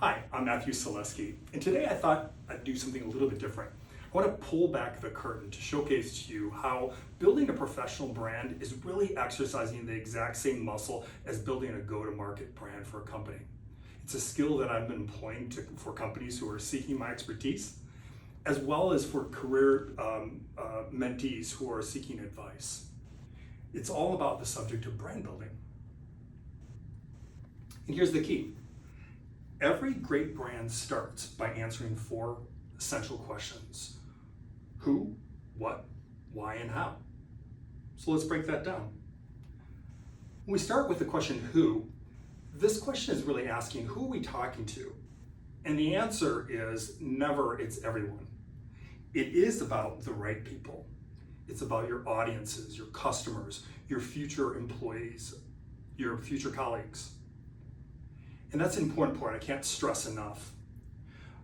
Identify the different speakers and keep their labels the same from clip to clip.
Speaker 1: Hi, I'm Matthew Saleski, and today I thought I'd do something a little bit different. I want to pull back the curtain to showcase to you how building a professional brand is really exercising the exact same muscle as building a go-to-market brand for a company. It's a skill that I've been employing for companies who are seeking my expertise, as well as for career mentees who are seeking advice. It's all about the subject of brand building. And here's the key. Every great brand starts by answering four essential questions: who, what, why, and how. So let's break that down. When we start with the question who, this question is really asking, who are we talking to? And the answer is never it's everyone. It is about the right people. It's about your audiences, your customers, your future employees, your future colleagues. And that's an important point, I can't stress enough.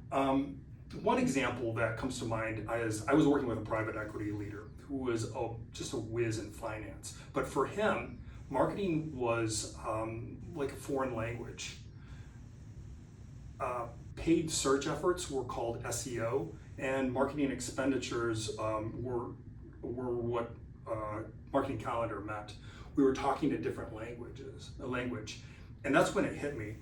Speaker 1: One example that comes to mind is I was working with a private equity leader who was just a whiz in finance. But for him, marketing was like a foreign language. Paid search efforts were called SEO, and marketing expenditures were what marketing calendar meant. We were talking a different language. And that's when it hit me.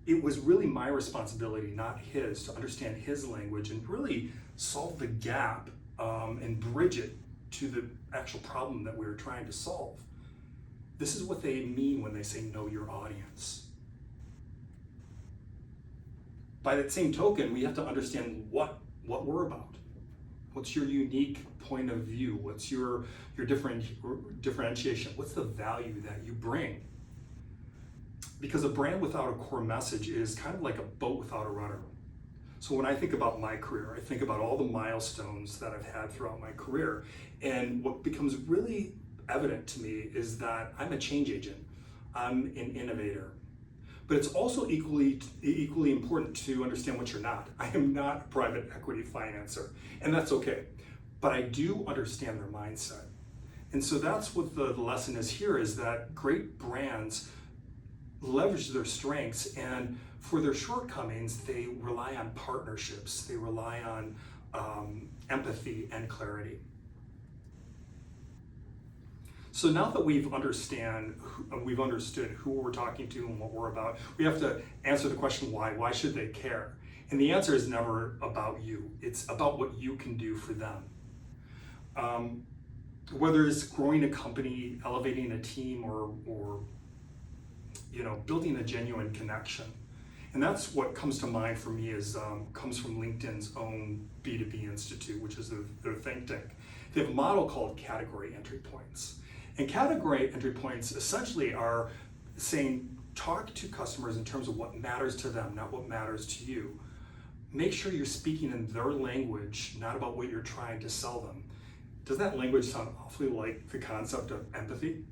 Speaker 1: It was really my responsibility, not his, to understand his language and really solve the gap and bridge it to the actual problem that we were trying to solve. This is what they mean when they say know your audience. By that same token, we have to understand what we're about. What's your unique point of view? What's your differentiation? What's the value that you bring? Because a brand without a core message is kind of like a boat without a rudder. So when I think about my career, I think about all the milestones that I've had throughout my career. And what becomes really evident to me is that I'm a change agent. I'm an innovator. But it's also equally important to understand what you're not. I am not a private equity financer, and that's okay. But I do understand their mindset. And so that's what the lesson is here, is that great brands leverage their strengths, and for their shortcomings, they rely on partnerships. They rely on empathy and clarity. So now that we've understood who we're talking to and what we're about, we have to answer the question why. Why should they care? And the answer is never about you. It's about what you can do for them. Whether it's growing a company, elevating a team, or building a genuine connection. And that's what comes to mind for me comes from LinkedIn's own B2B Institute, which is their think tank. They have a model called category entry points. And category entry points essentially are saying, talk to customers in terms of what matters to them, not what matters to you. Make sure you're speaking in their language, not about what you're trying to sell them. Doesn't that language sound awfully like the concept of empathy?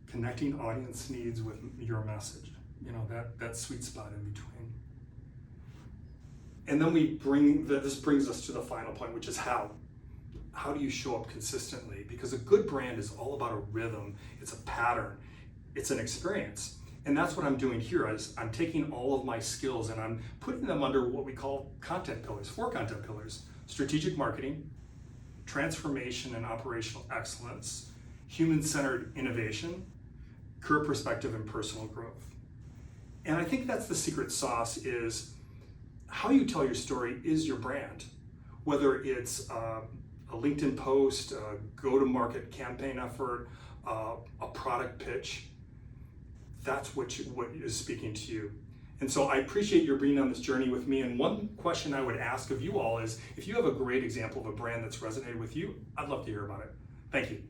Speaker 1: Connecting audience needs with your message, that sweet spot in between. And then this brings us to the final point, which is how. How do you show up consistently? Because a good brand is all about a rhythm, it's a pattern, it's an experience. And that's what I'm doing here. I'm taking all of my skills and I'm putting them under what we call content pillars, 4 content pillars: strategic marketing, transformation and operational excellence, human-centered innovation, career perspective, and personal growth. And I think that's the secret sauce, is how you tell your story is your brand. Whether it's a LinkedIn post, a go-to-market campaign effort, a product pitch, that's what is speaking to you. And so I appreciate your being on this journey with me. And one question I would ask of you all is, if you have a great example of a brand that's resonated with you, I'd love to hear about it. Thank you.